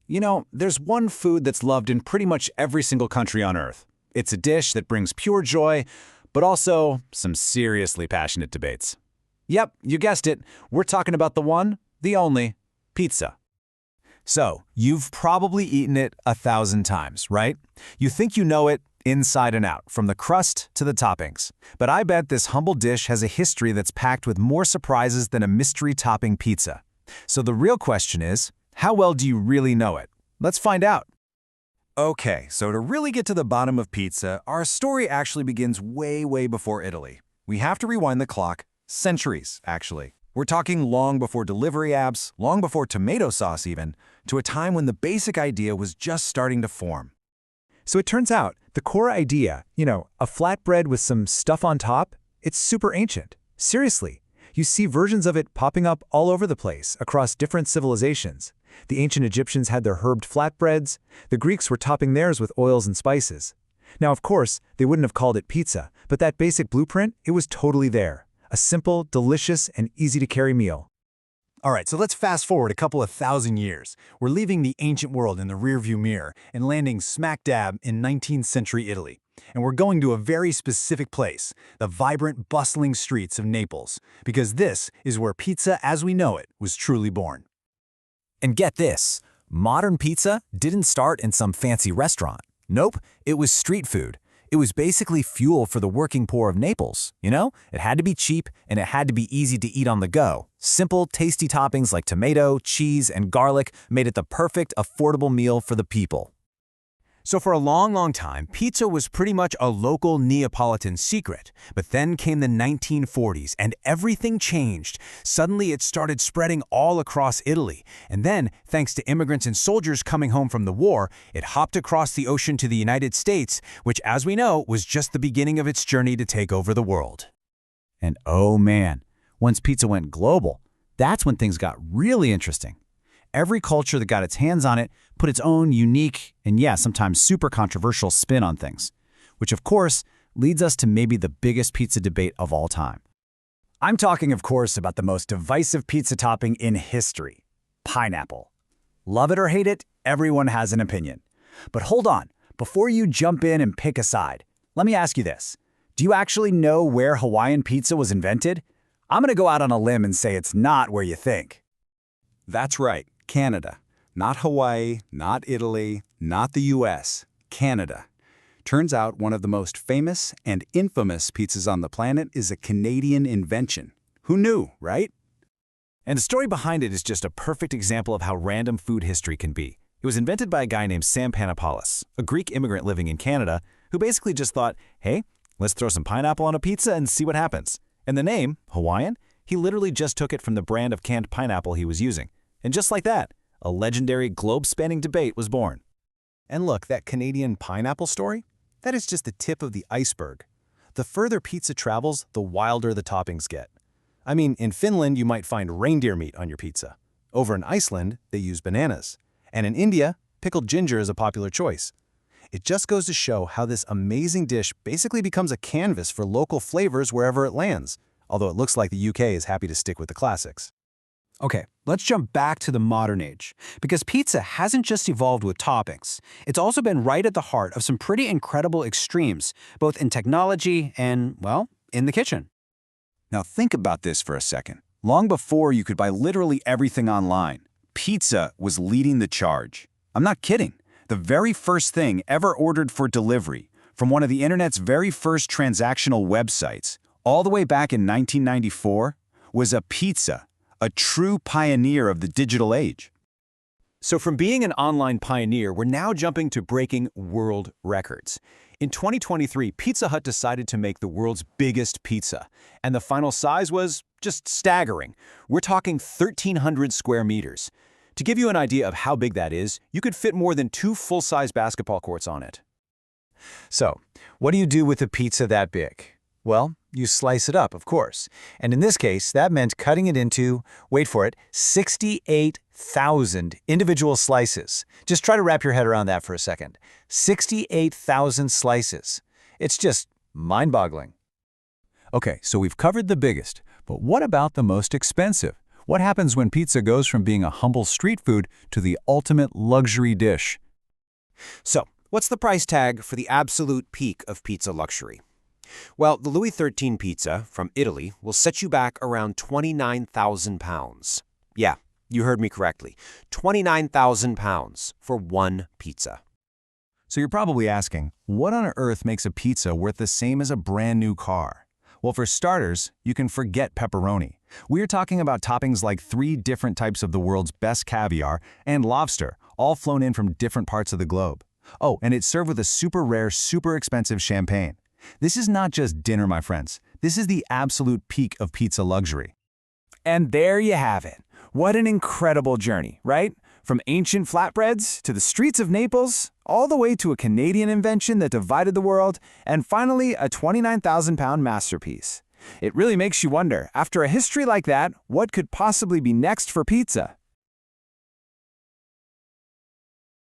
There's one food that's loved in pretty much every single country on Earth. It's a dish that brings pure joy, but also some seriously passionate debates. Yep, you guessed it. We're talking about the one, the only, pizza. So, you've probably eaten it 1,000 times, right? You think you know it inside and out, from the crust to the toppings. But I bet this humble dish has a history that's packed with more surprises than a mystery topping pizza. So the real question is, how well do you really know it? Let's find out. Okay, so to really get to the bottom of pizza, our story actually begins way before Italy. We have to rewind the clock, centuries, actually. We're talking long before delivery apps, long before tomato sauce even, to a time when the basic idea was just starting to form. So it turns out, the core idea, a flatbread with some stuff on top, it's super ancient. Seriously, you see versions of it popping up all over the place across different civilizations. The ancient Egyptians had their herbed flatbreads. The Greeks were topping theirs with oils and spices. Now, of course, they wouldn't have called it pizza, but that basic blueprint, it was totally there. A simple, delicious, and easy-to-carry meal. All right, so let's fast forward a couple of thousand years. We're leaving the ancient world in the rearview mirror and landing smack dab in 19th century Italy. And we're going to a very specific place, the vibrant, bustling streets of Naples, because this is where pizza as we know it was truly born. And get this, modern pizza didn't start in some fancy restaurant. Nope, it was street food. It was basically fuel for the working poor of Naples, It had to be cheap, and it had to be easy to eat on the go. Simple, tasty toppings like tomato, cheese, and garlic made it the perfect, affordable meal for the people. So for a long time, pizza was pretty much a local Neapolitan secret. But then came the 1940s, and everything changed. Suddenly, it started spreading all across Italy. And then, thanks to immigrants and soldiers coming home from the war, it hopped across the ocean to the United States, which, as we know, was just the beginning of its journey to take over the world. And oh man, once pizza went global, that's when things got really interesting. Every culture that got its hands on it put its own unique and sometimes super controversial spin on things, which of course leads us to maybe the biggest pizza debate of all time. I'm talking, of course, about the most divisive pizza topping in history, pineapple. Love it or hate it, everyone has an opinion. But hold on, before you jump in and pick a side, let me ask you this. Do you actually know where Hawaiian pizza was invented? I'm going to go out on a limb and say it's not where you think. That's right. Canada. Not Hawaii, not Italy, not the US. Canada. Turns out one of the most famous and infamous pizzas on the planet is a Canadian invention. Who knew, right? And the story behind it is just a perfect example of how random food history can be. It was invented by a guy named Sam Panopoulos, a Greek immigrant living in Canada, who basically just thought, hey, let's throw some pineapple on a pizza and see what happens. And the name, Hawaiian, he literally just took it from the brand of canned pineapple he was using. And just like that, a legendary globe-spanning debate was born. And look, that Canadian pineapple story? That is just the tip of the iceberg. The further pizza travels, the wilder the toppings get. I mean, in Finland, you might find reindeer meat on your pizza. Over in Iceland, they use bananas. And in India, pickled ginger is a popular choice. It just goes to show how this amazing dish basically becomes a canvas for local flavors wherever it lands, although it looks like the UK is happy to stick with the classics. Okay, let's jump back to the modern age, because pizza hasn't just evolved with toppings. It's also been right at the heart of some pretty incredible extremes, both in technology and, well, in the kitchen. Now think about this for a second. Long before you could buy literally everything online, pizza was leading the charge. I'm not kidding. The very first thing ever ordered for delivery from one of the internet's very first transactional websites, all the way back in 1994, was a pizza. A true pioneer of the digital age. So from being an online pioneer, we're now jumping to breaking world records. In 2023, Pizza Hut decided to make the world's biggest pizza, and the final size was just staggering. We're talking 1,300 square meters. To give you an idea of how big that is, you could fit more than 2 full-size basketball courts on it. So, what do you do with a pizza that big? Well, you slice it up, of course. And in this case, that meant cutting it into, wait for it, 68,000 individual slices. Just try to wrap your head around that for a second. 68,000 slices. It's just mind-boggling. Okay, so we've covered the biggest, but what about the most expensive? What happens when pizza goes from being a humble street food to the ultimate luxury dish? So, what's the price tag for the absolute peak of pizza luxury? Well, the Louis XIII pizza from Italy will set you back around £29,000. Yeah, you heard me correctly. £29,000 for one pizza. So you're probably asking, what on earth makes a pizza worth the same as a brand new car? Well, for starters, you can forget pepperoni. We're talking about toppings like 3 different types of the world's best caviar and lobster, all flown in from different parts of the globe. Oh, and it's served with a super rare, super expensive champagne. This is not just dinner, my friends. This is the absolute peak of pizza luxury. And there you have it. What an incredible journey, right? From ancient flatbreads to the streets of Naples, all the way to a Canadian invention that divided the world, and finally a 29,000-pound masterpiece. It really makes you wonder, after a history like that, what could possibly be next for pizza?